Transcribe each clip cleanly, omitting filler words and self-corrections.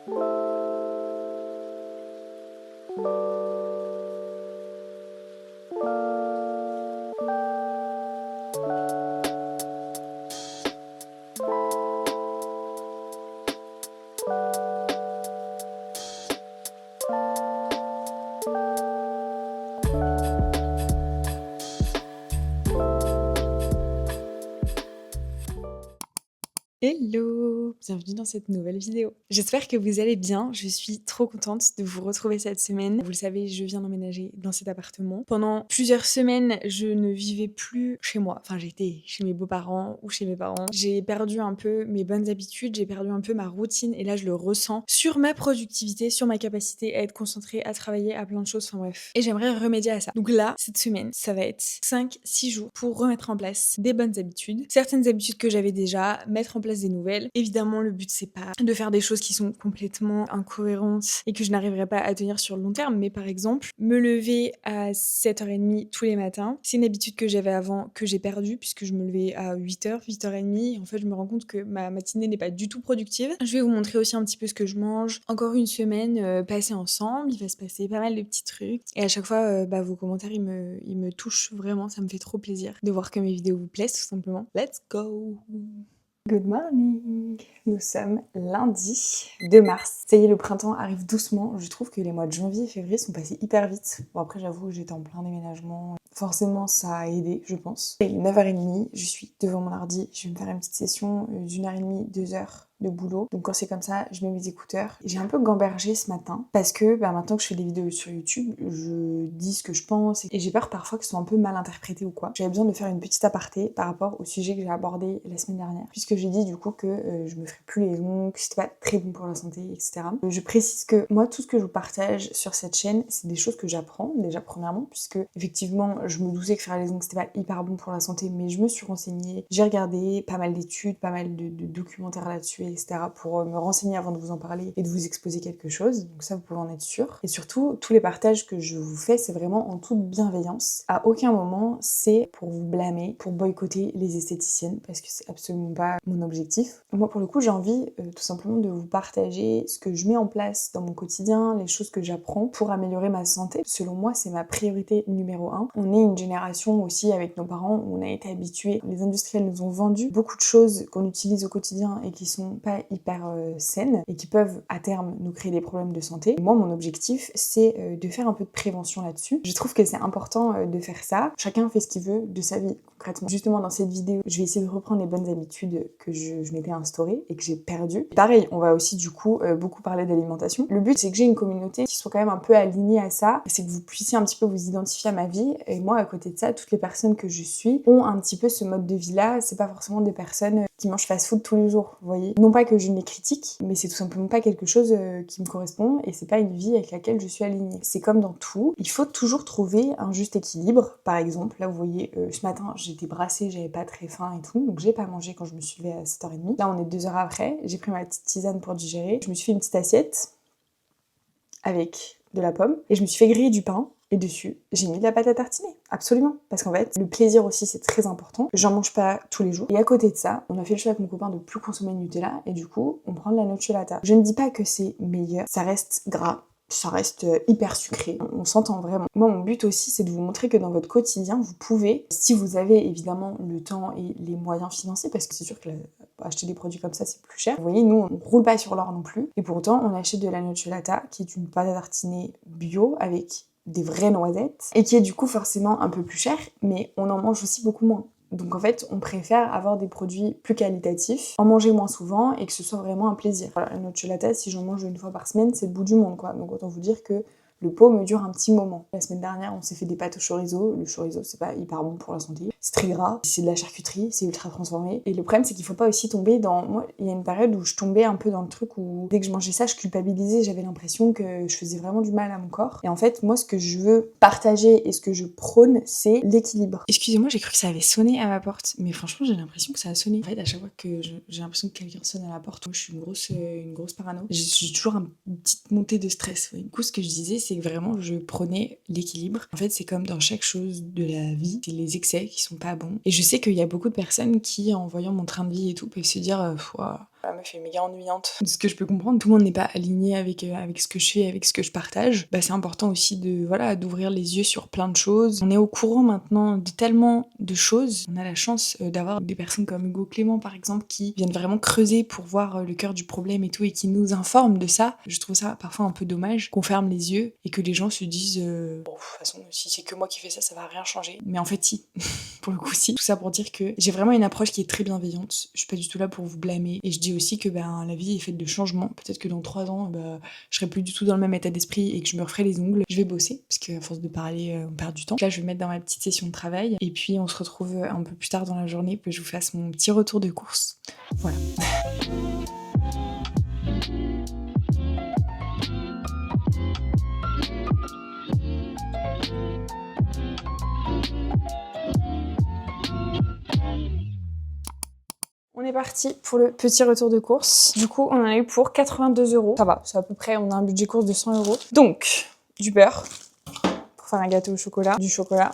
Hello! Bienvenue dans cette nouvelle vidéo. J'espère que vous allez bien, je suis trop contente de vous retrouver cette semaine. Vous le savez, je viens d'emménager dans cet appartement. Pendant plusieurs semaines, je ne vivais plus chez moi. Enfin, j'étais chez mes beaux-parents ou chez mes parents. J'ai perdu un peu mes bonnes habitudes, j'ai perdu un peu ma routine et là, je le ressens sur ma productivité, sur ma capacité à être concentrée, à travailler, à plein de choses, enfin bref. Et j'aimerais remédier à ça. Donc là, cette semaine, ça va être 5-6 jours pour remettre en place des bonnes habitudes. Certaines habitudes que j'avais déjà, mettre en place des nouvelles. Évidemment, le but c'est pas de faire des choses qui sont complètement incohérentes et que je n'arriverai pas à tenir sur le long terme, mais par exemple, me lever à 7h30 tous les matins, c'est une habitude que j'avais avant que j'ai perdue puisque je me levais à 8h, 8h30 et en fait, je me rends compte que ma matinée n'est pas du tout productive. Je vais vous montrer aussi un petit peu ce que je mange. Encore une semaine passée ensemble, il va se passer pas mal de petits trucs et à chaque fois, vos commentaires, ils me touchent vraiment, ça me fait trop plaisir de voir que mes vidéos vous plaisent tout simplement. Let's go! Good morning! Nous sommes lundi 2 mars. Ça y est, le printemps arrive doucement. Je trouve que les mois de janvier et février sont passés hyper vite. Bon après j'avoue, j'étais en plein déménagement. Forcément ça a aidé, je pense. Il est 9h30, je suis devant mon ordi. Je vais me faire une petite session d'1h30, 2h de boulot. Donc quand c'est comme ça, je mets mes écouteurs. J'ai un peu gambergé ce matin parce que maintenant que je fais des vidéos sur YouTube, je dis ce que je pense et j'ai peur parfois que ce soit un peu mal interprété ou quoi. J'avais besoin de faire une petite aparté par rapport au sujet que j'ai abordé la semaine dernière, puisque j'ai dit du coup que je me ferais plus les ongles, que c'était pas très bon pour la santé, etc. Je précise que moi, tout ce que je vous partage sur cette chaîne, c'est des choses que j'apprends déjà premièrement, puisque effectivement, je me doutais que faire les ongles c'était pas hyper bon pour la santé, mais je me suis renseignée, j'ai regardé pas mal d'études, pas mal de documentaires là-dessus, etc. pour me renseigner avant de vous en parler et de vous exposer quelque chose. Donc ça, vous pouvez en être sûr. Et surtout, tous les partages que je vous fais, c'est vraiment en toute bienveillance. À aucun moment, c'est pour vous blâmer, pour boycotter les esthéticiennes, parce que c'est absolument pas mon objectif. Moi, pour le coup, j'ai envie tout simplement de vous partager ce que je mets en place dans mon quotidien, les choses que j'apprends pour améliorer ma santé. Selon moi, c'est ma priorité numéro 1. On est une génération aussi avec nos parents où on a été habitués. Les industriels nous ont vendu beaucoup de choses qu'on utilise au quotidien et qui sont pas hyper saines et qui peuvent à terme nous créer des problèmes de santé. Et moi, mon objectif, c'est de faire un peu de prévention là-dessus. Je trouve que c'est important de faire ça. Chacun fait ce qu'il veut de sa vie concrètement. Justement, dans cette vidéo, je vais essayer de reprendre les bonnes habitudes que je m'étais instaurées et que j'ai perdues. Pareil, on va aussi du coup beaucoup parler d'alimentation. Le but, c'est que j'ai une communauté qui soit quand même un peu alignée à ça. C'est que vous puissiez un petit peu vous identifier à ma vie. Et moi, à côté de ça, toutes les personnes que je suis ont un petit peu ce mode de vie-là. C'est pas forcément des personnes qui mangent fast-food tous les jours, vous voyez. Non pas que je ne les critique, mais c'est tout simplement pas quelque chose qui me correspond et c'est pas une vie avec laquelle je suis alignée. C'est comme dans tout, il faut toujours trouver un juste équilibre. Par exemple, là vous voyez, ce matin j'étais brassée, j'avais pas très faim et tout, donc j'ai pas mangé quand je me suis levée à 7h30. Là on est 2 heures après, j'ai pris ma petite tisane pour digérer, je me suis fait une petite assiette avec de la pomme et je me suis fait griller du pain. Et dessus, j'ai mis de la pâte à tartiner, absolument. Parce qu'en fait, le plaisir aussi, c'est très important. J'en mange pas tous les jours. Et à côté de ça, on a fait le choix avec mon copain de plus consommer de Nutella. Et du coup, on prend de la nocciolata. Je ne dis pas que c'est meilleur. Ça reste gras. Ça reste hyper sucré, on s'entend vraiment. Moi, mon but aussi, c'est de vous montrer que dans votre quotidien, vous pouvez, si vous avez évidemment le temps et les moyens financiers, parce que c'est sûr que acheter des produits comme ça, c'est plus cher. Vous voyez, nous, on roule pas sur l'or non plus. Et pourtant, on achète de la nocciolata, qui est une pâte à tartiner bio, avec des vraies noisettes, et qui est du coup forcément un peu plus cher, mais on en mange aussi beaucoup moins. Donc en fait, on préfère avoir des produits plus qualitatifs, en manger moins souvent et que ce soit vraiment un plaisir. Voilà, la nocciolata, si j'en mange une fois par semaine, c'est le bout du monde quoi. Donc autant vous dire que le pot me dure un petit moment. La semaine dernière, on s'est fait des pâtes au chorizo. Le chorizo, c'est pas hyper bon pour la santé. C'est très gras, c'est de la charcuterie, c'est ultra transformé. Et le problème, c'est qu'il faut pas aussi tomber dans... Moi, il y a une période où je tombais un peu dans le truc où dès que je mangeais ça, je culpabilisais. J'avais l'impression que je faisais vraiment du mal à mon corps. Et en fait, moi, ce que je veux partager et ce que je prône, c'est l'équilibre. Excusez-moi, j'ai cru que ça avait sonné à ma porte. Mais franchement, j'ai l'impression que ça a sonné. En fait, à chaque fois que j'ai l'impression que quelqu'un sonne à la porte, moi, je suis une grosse parano. J'ai toujours une petite montée de stress. Ouais. Du coup, ce que je disais, c'est que vraiment je prenais l'équilibre. En fait, c'est comme dans chaque chose de la vie, c'est les excès qui sont pas bons. Et je sais qu'il y a beaucoup de personnes qui, en voyant mon train de vie et tout, peuvent se dire ouah, La meuf est méga ennuyante. De ce que je peux comprendre, tout le monde n'est pas aligné avec ce que je fais, avec ce que je partage. Bah, c'est important aussi d'ouvrir les yeux sur plein de choses. On est au courant maintenant de tellement de choses. On a la chance d'avoir des personnes comme Hugo Clément, par exemple, qui viennent vraiment creuser pour voir le cœur du problème et tout, et qui nous informent de ça. Je trouve ça parfois un peu dommage qu'on ferme les yeux et que les gens se disent bon, de toute façon, si c'est que moi qui fais ça, ça va rien changer. Mais en fait, si. Pour le coup, si. Tout ça pour dire que j'ai vraiment une approche qui est très bienveillante. Je suis pas du tout là pour vous blâmer. Et je dis aussi que la vie est faite de changements. Peut-être que dans 3 ans, je serai plus du tout dans le même état d'esprit et que je me referai les ongles. Je vais bosser, parce qu'à force de parler, on perd du temps. Là, je vais me mettre dans ma petite session de travail. Et puis, on se retrouve un peu plus tard dans la journée pour que je vous fasse mon petit retour de course. Voilà. On est parti pour le petit retour de course. Du coup, on en a eu pour 82 €. Ça va, c'est à peu près, on a un budget course de 100 €. Donc, du beurre pour faire un gâteau au chocolat, du chocolat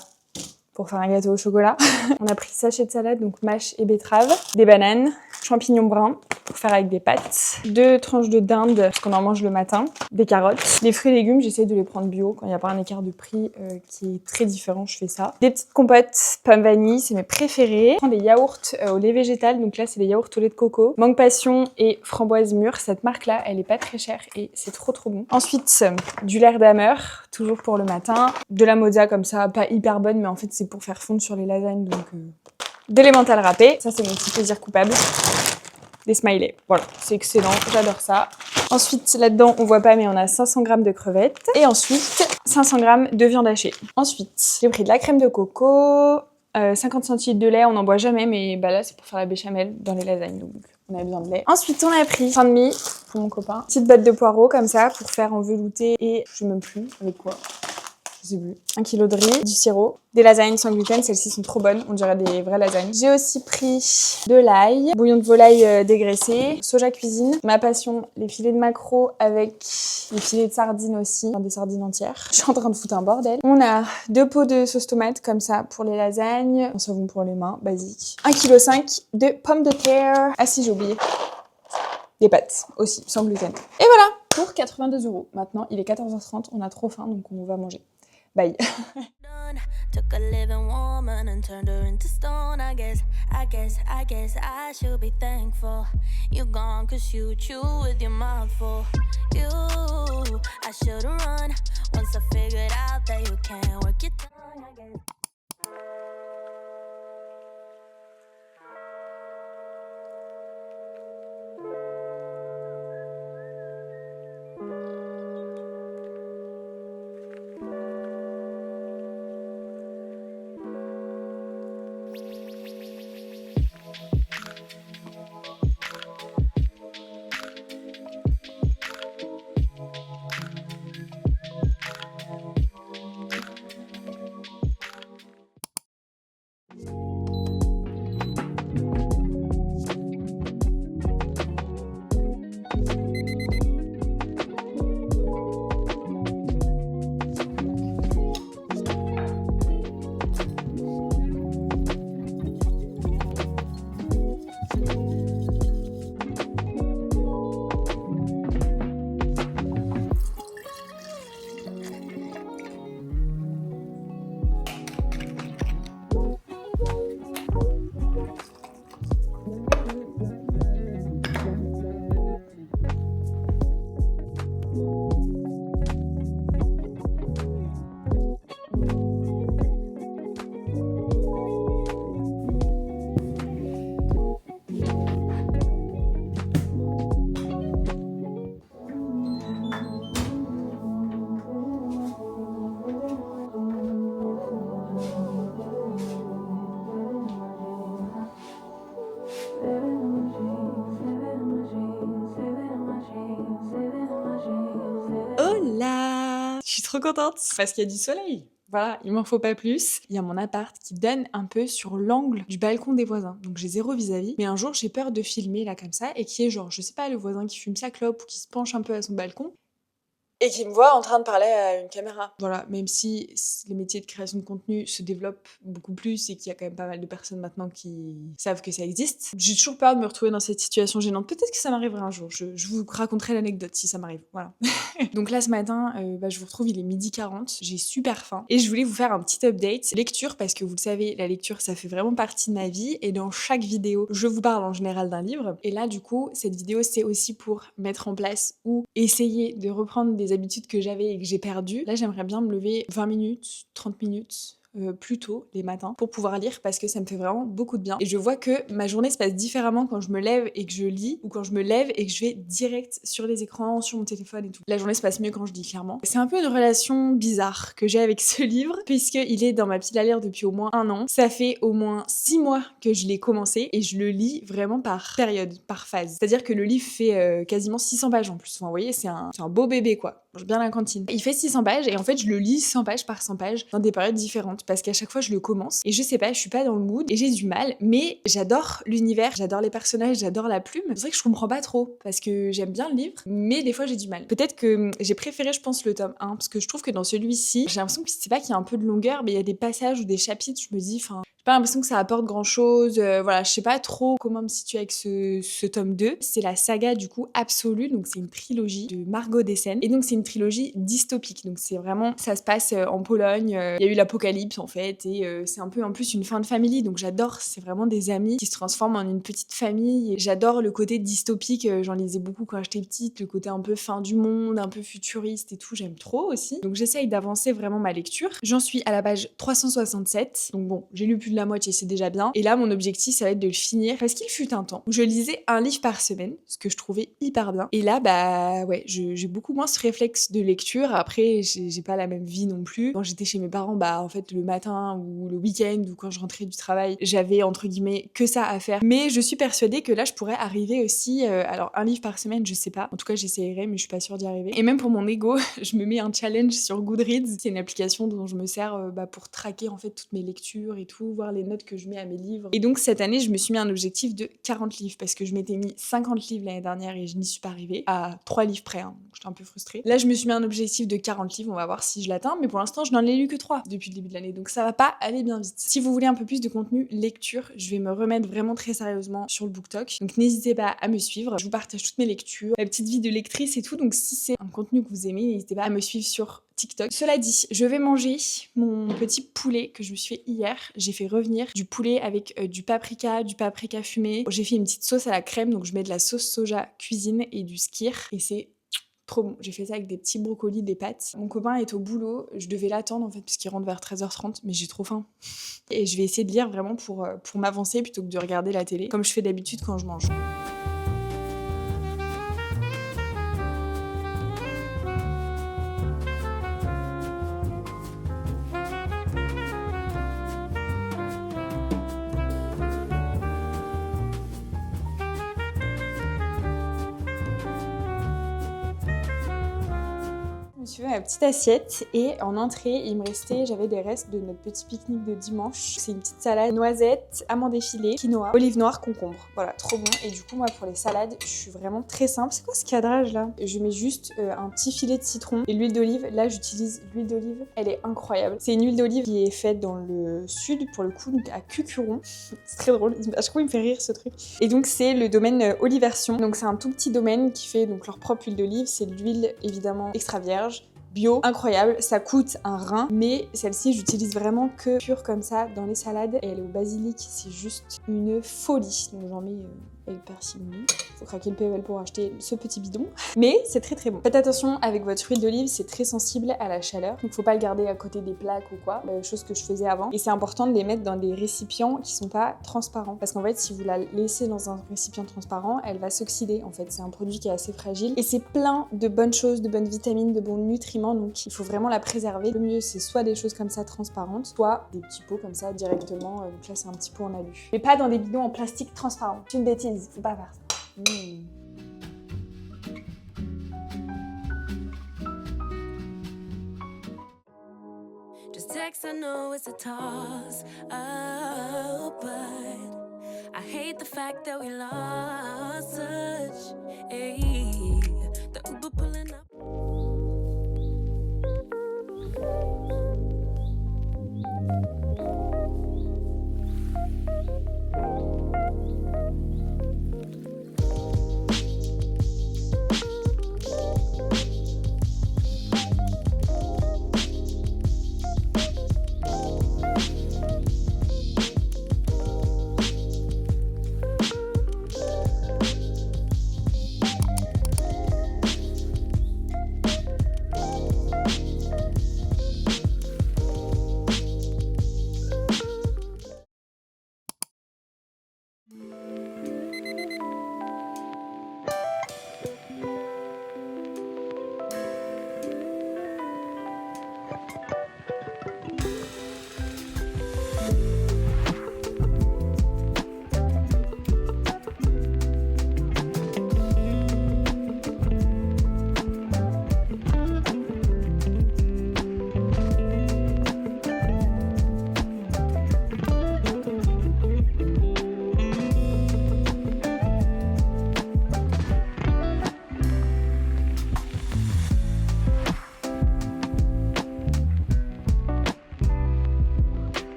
pour faire un gâteau au chocolat. On a pris sachet de salade, donc mâche et betterave, des bananes, champignons bruns pour faire avec des pâtes, 2 tranches de dinde parce qu'on en mange le matin, des carottes, des fruits et légumes, j'essaie de les prendre bio quand il n'y a pas un écart de prix qui est très différent, je fais ça. Des petites compotes pommes vanille, c'est mes préférés. Je prends des yaourts au lait végétal, donc là c'est des yaourts au lait de coco, mangue passion et framboise mûre. Cette marque là, elle est pas très chère et c'est trop bon. Ensuite, du lait d'Amer, toujours pour le matin, de la mozza comme ça, pas hyper bonne, mais en fait c'est pour faire fondre sur les lasagnes, donc de l'emmental râpé, ça c'est mon petit plaisir coupable. Des smileys, voilà, c'est excellent, j'adore ça. Ensuite, là-dedans, on voit pas, mais on a 500 g de crevettes. Et ensuite, 500 g de viande hachée. Ensuite, j'ai pris de la crème de coco, 50 centilitres de lait, on n'en boit jamais, mais là, c'est pour faire la béchamel dans les lasagnes, donc on a besoin de lait. Ensuite, on a pris pain de mie pour mon copain. Petite botte de poireaux, comme ça, pour faire en velouté et je sais même plus avec quoi. Je sais plus. 1 kg de riz, du sirop, des lasagnes sans gluten, celles-ci sont trop bonnes, on dirait des vraies lasagnes. J'ai aussi pris de l'ail, bouillon de volaille dégraissé, soja cuisine, ma passion, les filets de maquereau avec les filets de sardines aussi, enfin, des sardines entières. Je suis en train de foutre un bordel. On a 2 pots de sauce tomate comme ça pour les lasagnes, un savon pour les mains, basique. 1,5 kg de pommes de terre. Ah si, j'ai oublié. Des pâtes aussi, sans gluten. Et voilà, pour 82 €. Maintenant, il est 14h30, on a trop faim, donc on va manger. Bye. Took a living woman and turned her into stone. I guess I should be thankful. You gone cause you chew with your mouth full. You, I should've run once I figured out that you can't work your tongue. I guess. Je suis trop contente parce qu'il y a du soleil. Voilà, il m'en faut pas plus. Il y a mon appart qui donne un peu sur l'angle du balcon des voisins. Donc j'ai zéro vis-à-vis. Mais un jour, j'ai peur de filmer là comme ça et qui est genre, je sais pas, le voisin qui fume sa clope ou qui se penche un peu à son balcon. et qui me voit en train de parler à une caméra. Voilà, même si les métiers de création de contenu se développent beaucoup plus et qu'il y a quand même pas mal de personnes maintenant qui savent que ça existe, j'ai toujours peur de me retrouver dans cette situation gênante. Peut-être que ça m'arrivera un jour, je vous raconterai l'anecdote si ça m'arrive, voilà. Donc là, ce matin, je vous retrouve, il est 12h40, j'ai super faim et je voulais vous faire un petit update lecture parce que vous le savez, la lecture, ça fait vraiment partie de ma vie et dans chaque vidéo, je vous parle en général d'un livre. Et là, du coup, cette vidéo, c'est aussi pour mettre en place ou essayer de reprendre des habitudes que j'avais et que j'ai perdues. Là, j'aimerais bien me lever 20 minutes, 30 minutes plus tôt les matins pour pouvoir lire parce que ça me fait vraiment beaucoup de bien. Et je vois que ma journée se passe différemment quand je me lève et que je lis ou quand je me lève et que je vais direct sur les écrans, sur mon téléphone et tout. La journée se passe mieux quand je lis, clairement. C'est un peu une relation bizarre que j'ai avec ce livre puisqu'il est dans ma pile à lire depuis au moins 1 an. Ça fait au moins 6 mois que je l'ai commencé et je le lis vraiment par période, par phase. C'est-à-dire que le livre fait quasiment 600 pages en plus. Enfin, vous voyez, c'est un beau bébé quoi. Je mange bien la cantine. Il fait 600 pages et en fait je le lis 100 pages par 100 pages dans des périodes différentes parce qu'à chaque fois je le commence et je sais pas, je suis pas dans le mood et j'ai du mal, mais j'adore l'univers, j'adore les personnages, j'adore la plume. C'est vrai que je comprends pas trop parce que j'aime bien le livre, mais des fois j'ai du mal. Peut-être que j'ai préféré, je pense, le tome 1 parce que je trouve que dans celui-ci, j'ai l'impression que c'est pas qu'il y a un peu de longueur, mais il y a des passages ou des chapitres, je me dis, enfin, j'ai pas l'impression que ça apporte grand chose. Voilà, je sais pas trop comment me situer avec ce tome 2. C'est la saga du coup Absolue, donc c'est une trilogie de Margot Dessen. Et donc c'est une trilogie dystopique. Donc c'est vraiment, ça se passe en Pologne. Il y a eu l'apocalypse en fait. Et c'est un peu en plus une fin de famille. Donc j'adore, c'est vraiment des amis qui se transforment en une petite famille. Et j'adore le côté dystopique. J'en lisais beaucoup quand j'étais petite. Le côté un peu fin du monde, un peu futuriste et tout. J'aime trop aussi. Donc j'essaye d'avancer vraiment ma lecture. J'en suis à la page 367. Donc bon, j'ai lu plus de la moitié, c'est déjà bien. Et là, mon objectif, ça va être de le finir parce qu'il fut un temps où je lisais un livre par semaine, ce que je trouvais hyper bien. Et là, bah ouais, j'ai beaucoup moins ce réflexe de lecture. Après, j'ai pas la même vie non plus. Quand j'étais chez mes parents, bah en fait, le matin ou le week-end ou quand je rentrais du travail, j'avais entre guillemets que ça à faire. Mais je suis persuadée que là, je pourrais arriver aussi. Alors, un livre par semaine, je sais pas. En tout cas, j'essayerai, mais je suis pas sûre d'y arriver. Et même pour mon ego, je me mets un challenge sur Goodreads. C'est une application dont je me sers pour traquer en fait toutes mes lectures et tout, voir les notes que je mets à mes livres. Et donc cette année, je me suis mis un objectif de 40 livres parce que je m'étais mis 50 livres l'année dernière et je n'y suis pas arrivée à 3 livres près. Hein. J'étais un peu frustrée. Là, je me suis mis un objectif de 40 livres, on va voir si je l'atteins, mais pour l'instant, je n'en ai lu que 3 depuis le début de l'année, donc ça va pas aller bien vite. Si vous voulez un peu plus de contenu lecture, je vais me remettre vraiment très sérieusement sur le BookTok, donc n'hésitez pas à me suivre. Je vous partage toutes mes lectures, ma petite vie de lectrice et tout, donc si c'est un contenu que vous aimez, n'hésitez pas à me suivre sur TikTok. Cela dit, je vais manger mon petit poulet que je me suis fait hier. J'ai fait revenir du poulet avec du paprika fumé. J'ai fait une petite sauce à la crème, donc je mets de la sauce soja cuisine et du skyr. Et c'est trop bon. J'ai fait ça avec des petits brocolis, des pâtes. Mon copain est au boulot. Je devais l'attendre en fait, puisqu'il rentre vers 13h30, mais j'ai trop faim. Et je vais essayer de lire vraiment pour m'avancer plutôt que de regarder la télé, comme je fais d'habitude quand je mange. Je me suis fait ma petite assiette et en entrée, il me restait, j'avais des restes de notre petit pique-nique de dimanche. C'est une petite salade noisettes, amandes effilées, quinoa, olives noires, concombre. Voilà, trop bon. Et du coup, moi, pour les salades, je suis vraiment très simple. C'est quoi ce cadrage là? Je mets juste un petit filet de citron et l'huile d'olive. Là, j'utilise l'huile d'olive. Elle est incroyable. C'est une huile d'olive qui est faite dans le sud, pour le coup, donc à Cucuron. C'est très drôle. À chaque fois, il me fait rire ce truc. Et donc, c'est le domaine Oliversion. Donc, c'est un tout petit domaine qui fait donc leur propre huile d'olive. C'est de l'huile évidemment extra vierge. Bio, incroyable, ça coûte un rein, mais celle-ci j'utilise vraiment que pure comme ça dans les salades et elle est au basilic, c'est juste une folie. Donc j'en mets avec parcimonie. Faut craquer le PEL pour acheter ce petit bidon, mais c'est très très bon. Faites attention avec votre huile d'olive, c'est très sensible à la chaleur, donc faut pas le garder à côté des plaques ou quoi, chose que je faisais avant. Et c'est important de les mettre dans des récipients qui sont pas transparents, parce qu'en fait si vous la laissez dans un récipient transparent, elle va s'oxyder. En fait c'est un produit qui est assez fragile et c'est plein de bonnes choses, de bonnes vitamines, de bons nutriments, donc il faut vraiment la préserver. Le mieux c'est soit des choses comme ça transparentes, soit des petits pots comme ça directement. Donc là c'est un petit pot en alu, mais pas dans des bidons en plastique transparent. C'est une bêtise, faut pas faire ça. Just text, I know it's a toss, oh, but I hate the fact that we lost touch. Hey, the Uber pulling up.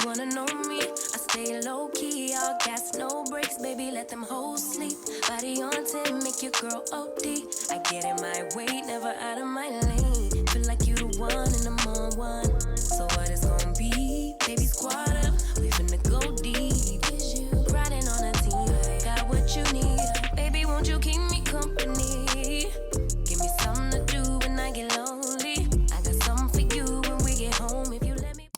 wanna know me, I stay low key, all gas, no brakes, baby, let them hoes sleep. Body on 10, make your girl OD. I get in my way, never out of my lane. Feel like you the one and I'm on one. So what it's gonna be? Baby, squad up, we finna go deep. Riding on a team, got what you need. Baby, won't you keep me company? Give me something to do when I get lonely. I got something for you when we get home if you let me.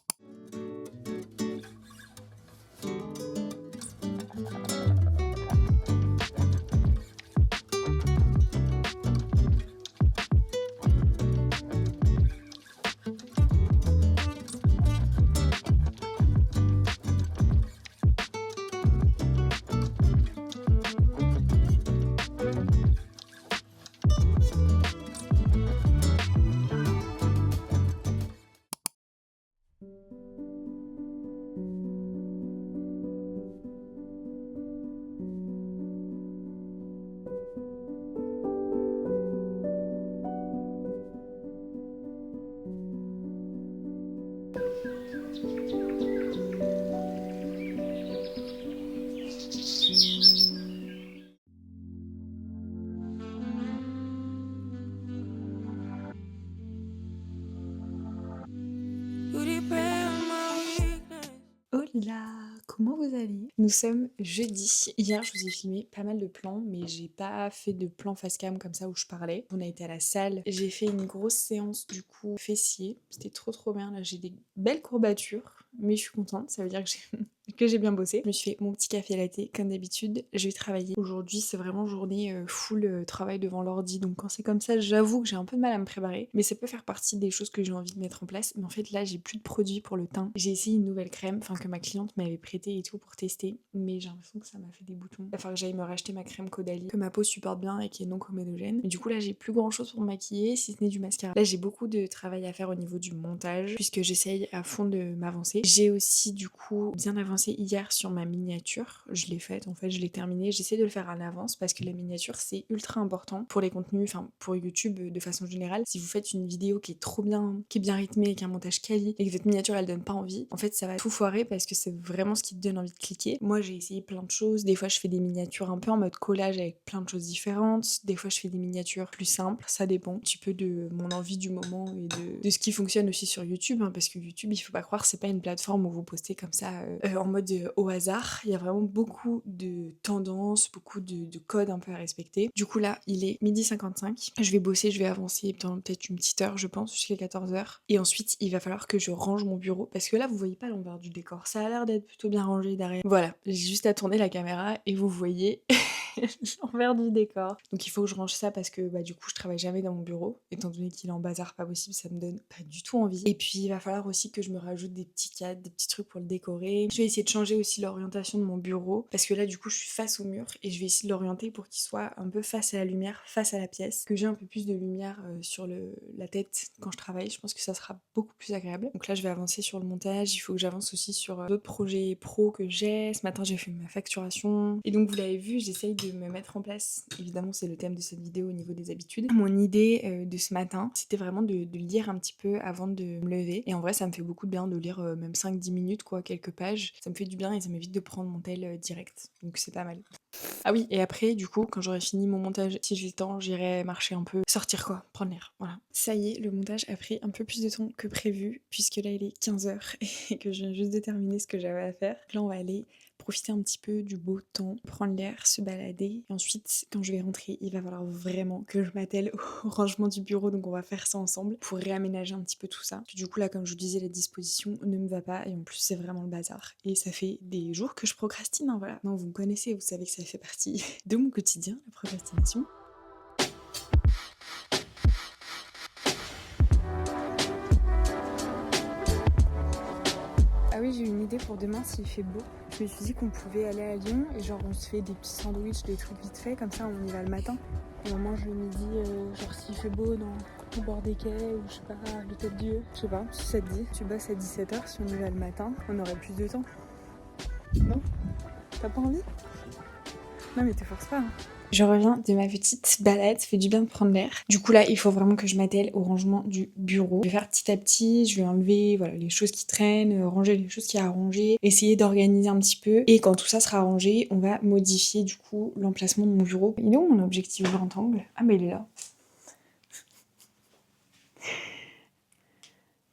Oh là, comment vous allez? Nous sommes jeudi. Hier, je vous ai filmé pas mal de plans, mais j'ai pas fait de plan face cam comme ça où je parlais. On a été à la salle. J'ai fait une grosse séance du coup fessier. C'était trop bien. Là, j'ai des belles courbatures, mais je suis contente. Ça veut dire que j'ai bien bossé. Je me suis fait mon petit café latte comme d'habitude. Je vais travailler. Aujourd'hui, c'est vraiment journée full travail devant l'ordi. Donc quand c'est comme ça, j'avoue que j'ai un peu de mal à me préparer. Mais ça peut faire partie des choses que j'ai envie de mettre en place. Mais en fait, là, j'ai plus de produits pour le teint. J'ai essayé une nouvelle crème, enfin que ma cliente m'avait prêtée et tout pour tester. Mais j'ai l'impression que ça m'a fait des boutons. Il va falloir que j'aille me racheter ma crème Caudalie, que ma peau supporte bien et qui est non comédogène. Mais du coup, là, j'ai plus grand chose pour me maquiller, si ce n'est du mascara. Là, j'ai beaucoup de travail à faire au niveau du montage, puisque j'essaye à fond de m'avancer. J'ai aussi, du coup, bien avancé hier sur ma miniature. Je l'ai faite, en fait, je l'ai terminée. J'essaie de le faire à l'avance parce que la miniature, c'est ultra important pour les contenus, enfin, pour YouTube de façon générale. Si vous faites une vidéo qui est trop bien, qui est bien rythmée, avec un montage quali, et que votre miniature, elle donne pas envie, en fait, ça va tout foirer parce que c'est vraiment ce qui te donne envie de cliquer. Moi, j'ai essayé plein de choses. Des fois, je fais des miniatures un peu en mode collage avec plein de choses différentes. Des fois, je fais des miniatures plus simples. Ça dépend un petit peu de mon envie du moment et de ce qui fonctionne aussi sur YouTube, hein, parce que YouTube, il faut pas croire, c'est pas une plateforme où vous postez comme ça en mode au hasard. Il y a vraiment beaucoup de tendances, beaucoup de codes un peu à respecter. Du coup, là, il est 12h55. Je vais bosser, je vais avancer pendant peut-être une petite heure, je pense, jusqu'à 14h. Et ensuite, il va falloir que je range mon bureau parce que là, vous voyez pas l'envers du décor. Ça a l'air d'être plutôt bien rangé derrière. Voilà, j'ai juste à tourner la caméra et vous voyez l'envers du décor. Donc il faut que je range ça parce que bah, du coup je travaille jamais dans mon bureau, étant donné qu'il est en bazar pas possible, ça me donne pas du tout envie. Et puis il va falloir aussi que je me rajoute des petits cadres, des petits trucs pour le décorer. Je vais essayer de changer aussi l'orientation de mon bureau parce que là du coup je suis face au mur et je vais essayer de l'orienter pour qu'il soit un peu face à la lumière, face à la pièce, que j'ai un peu plus de lumière sur la tête quand je travaille. Je pense que ça sera beaucoup plus agréable. Donc là je vais avancer sur le montage, il faut que j'avance aussi sur d'autres projets pro que j'ai. Ce matin j'ai fait ma facturation et donc vous l'avez vu, j'essaye de me mettre en place. Évidemment c'est le thème de cette vidéo au niveau des habitudes. Mon idée de ce matin c'était vraiment de lire un petit peu avant de me lever et en vrai ça me fait beaucoup de bien de lire même 5-10 minutes quoi, quelques pages. Ça me fait du bien et ça m'évite de prendre mon tel direct, donc c'est pas mal. Ah oui, et après, du coup, quand j'aurai fini mon montage, si j'ai le temps, j'irai marcher un peu, sortir quoi, prendre l'air, voilà. Ça y est, le montage a pris un peu plus de temps que prévu, puisque là il est 15h et que je viens juste de terminer ce que j'avais à faire. Là on va aller profiter un petit peu du beau temps, prendre l'air, se balader. Et ensuite, quand je vais rentrer, il va falloir vraiment que je m'attelle au rangement du bureau, donc on va faire ça ensemble pour réaménager un petit peu tout ça. Du coup là, comme je vous disais, la disposition ne me va pas et en plus c'est vraiment le bazar. Et ça fait des jours que je procrastine, hein, voilà. Non, vous me connaissez, vous savez que ça fait partie de mon quotidien, la procrastination. Ah oui, j'ai une idée pour demain s'il fait beau. Je me suis dit qu'on pouvait aller à Lyon et genre on se fait des petits sandwichs, des trucs vite fait, comme ça on y va le matin. Et on mange le midi, genre s'il fait beau au bord des quais ou je sais pas, à l'Hôtel-Dieu. Je sais pas, si ça te dit. Tu bosses à 17h, si on y va le matin, on aurait plus de temps. Non? T'as pas envie? Non mais te force pas. Hein. Je reviens de ma petite balade, ça fait du bien de prendre l'air. Du coup là, il faut vraiment que je m'attelle au rangement du bureau. Je vais faire petit à petit, je vais enlever voilà, les choses qui traînent, ranger les choses qu'il y a à ranger, essayer d'organiser un petit peu. Et quand tout ça sera rangé, on va modifier du coup l'emplacement de mon bureau. Il est où mon objectif grand angle? Ah bah il est là.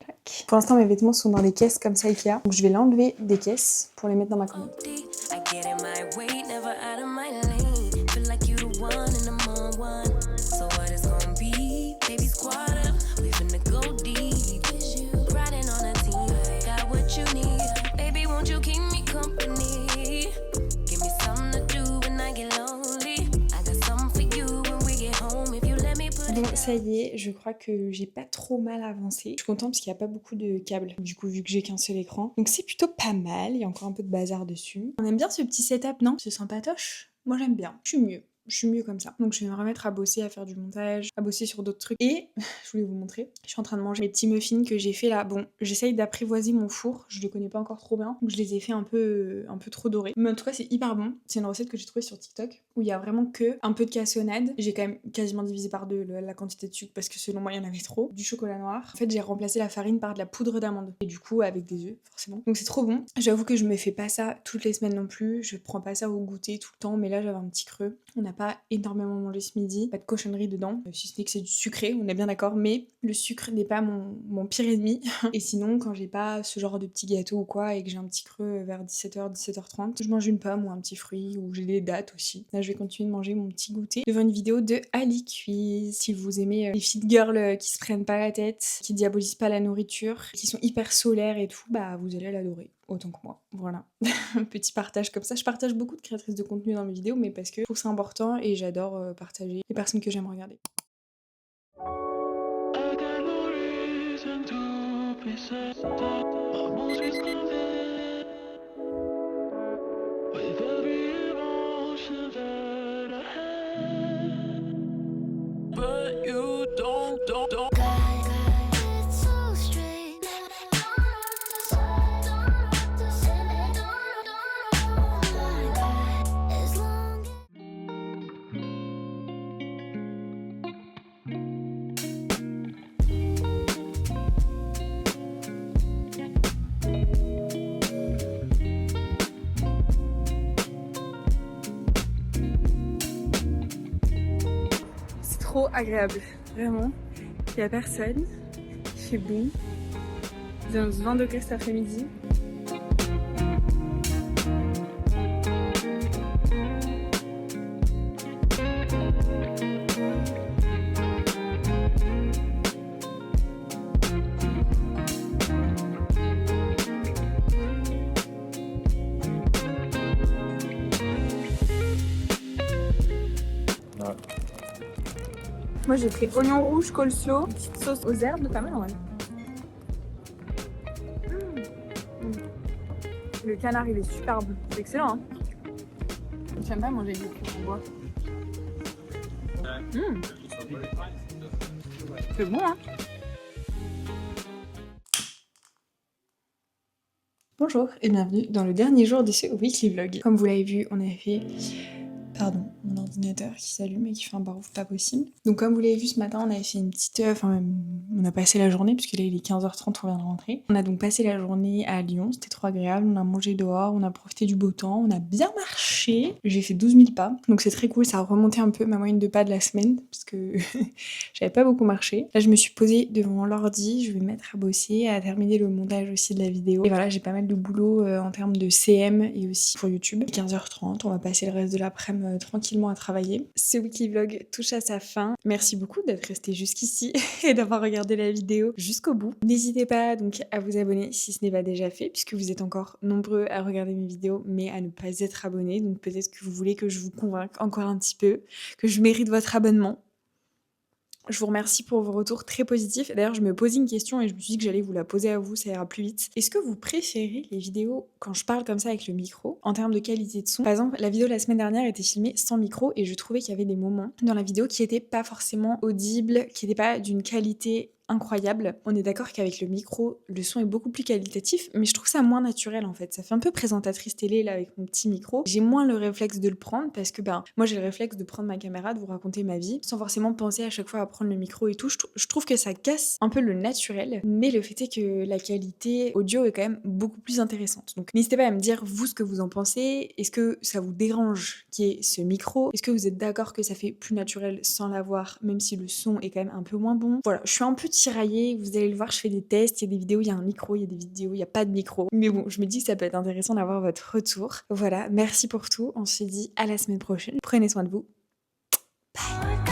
Tac. Pour l'instant mes vêtements sont dans des caisses comme ça Ikea. Donc je vais l'enlever des caisses pour les mettre dans ma commode. Bon, ça y est, je crois que j'ai pas trop mal avancé. Je suis contente parce qu'il n'y a pas beaucoup de câbles, du coup, vu que j'ai qu'un seul écran. Donc c'est plutôt pas mal, il y a encore un peu de bazar dessus. On aime bien ce petit setup, non? C'est sympatoche. Moi j'aime bien, je suis mieux comme ça. Donc je vais me remettre à bosser, à faire du montage, à bosser sur d'autres trucs. Et je voulais vous montrer, je suis en train de manger les petits muffins que j'ai fait là. Bon, j'essaye d'apprivoiser mon four, je le connais pas encore trop bien. Donc je les ai fait un peu trop dorés. Mais en tout cas c'est hyper bon. C'est une recette que j'ai trouvée sur TikTok où il y a vraiment que un peu de cassonade. J'ai quand même quasiment divisé par deux la quantité de sucre parce que selon moi il y en avait trop. Du chocolat noir. En fait j'ai remplacé la farine par de la poudre d'amande. Et du coup avec des œufs forcément. Donc c'est trop bon. J'avoue que je me fais pas ça toutes les semaines non plus. Je prends pas ça au goûter tout le temps. Mais là j'avais un petit creux. On n'a pas énormément mangé ce midi. Pas de cochonnerie dedans. Si ce n'est que c'est du sucré, on est bien d'accord. Mais le sucre n'est pas mon pire ennemi. Et sinon quand j'ai pas ce genre de petit gâteau ou quoi et que j'ai un petit creux vers 17h, 17h30, je mange une pomme ou un petit fruit ou j'ai des dattes aussi. Là je vais continuer de manger mon petit goûter devant une vidéo de Ali Quiz. Si vous aimez les fit girls qui se prennent pas la tête, qui diabolisent pas la nourriture, qui sont hyper solaires et tout, bah vous allez l'adorer. Autant que moi. Voilà. Petit partage comme ça. Je partage beaucoup de créatrices de contenu dans mes vidéos, mais parce que je trouve ça important et j'adore partager les personnes que j'aime regarder. Trop agréable, vraiment. Il n'y a personne, il fait bon. Il annonce 20 degrés cet après-midi. Moi j'ai pris oignon rouge, col slow, petite sauce aux herbes, pas mal en vrai. Le canard il est superbe, c'est excellent hein. J'aime pas manger des trucs en bois. C'est bon hein. Bonjour et bienvenue dans le dernier jour de ce weekly vlog. Comme vous l'avez vu, on a fait... Pardon, mon ordinateur qui s'allume et qui fait un barouf pas possible. Donc comme vous l'avez vu ce matin, on avait fait une petite... on a passé la journée, puisque là il est 15h30, on vient de rentrer. On a donc passé la journée à Lyon, c'était trop agréable, on a mangé dehors, on a profité du beau temps, on a bien marché. J'ai fait 12 000 pas, donc c'est très cool, ça a remonté un peu ma moyenne de pas de la semaine, parce que j'avais pas beaucoup marché. Là je me suis posée devant l'ordi, je vais me mettre à bosser, à terminer le montage aussi de la vidéo. Et voilà, j'ai pas mal de boulot en termes de CM et aussi pour YouTube. 15h30, on va passer le reste de l'après-midi tranquillement à travailler. Ce weekly vlog touche à sa fin. Merci beaucoup d'être resté jusqu'ici et d'avoir regardé la vidéo jusqu'au bout. N'hésitez pas donc à vous abonner si ce n'est pas déjà fait, puisque vous êtes encore nombreux à regarder mes vidéos, mais à ne pas être abonnés. Donc peut-être que vous voulez que je vous convainque encore un petit peu, que je mérite votre abonnement. Je vous remercie pour vos retours très positifs. D'ailleurs, je me posais une question et je me suis dit que j'allais vous la poser à vous, ça ira plus vite. Est-ce que vous préférez les vidéos quand je parle comme ça avec le micro, en termes de qualité de son? Par exemple, la vidéo de la semaine dernière était filmée sans micro et je trouvais qu'il y avait des moments dans la vidéo qui n'étaient pas forcément audibles, qui n'étaient pas d'une qualité incroyable. On est d'accord qu'avec le micro, le son est beaucoup plus qualitatif, mais je trouve ça moins naturel en fait. Ça fait un peu présentatrice télé là avec mon petit micro. J'ai moins le réflexe de le prendre parce que moi j'ai le réflexe de prendre ma caméra, de vous raconter ma vie, sans forcément penser à chaque fois à prendre le micro et tout. Je trouve que ça casse un peu le naturel, mais le fait est que la qualité audio est quand même beaucoup plus intéressante. Donc n'hésitez pas à me dire vous ce que vous en pensez. Est-ce que ça vous dérange qu'il y ait ce micro? Est-ce que vous êtes d'accord que ça fait plus naturel sans l'avoir, même si le son est quand même un peu moins bon? Voilà, je suis un peu tiraillée. Vous allez le voir, je fais des tests. Il y a des vidéos, il y a un micro, il y a des vidéos, il n'y a pas de micro. Mais bon, je me dis que ça peut être intéressant d'avoir votre retour. Voilà, merci pour tout. On se dit à la semaine prochaine. Prenez soin de vous. Bye.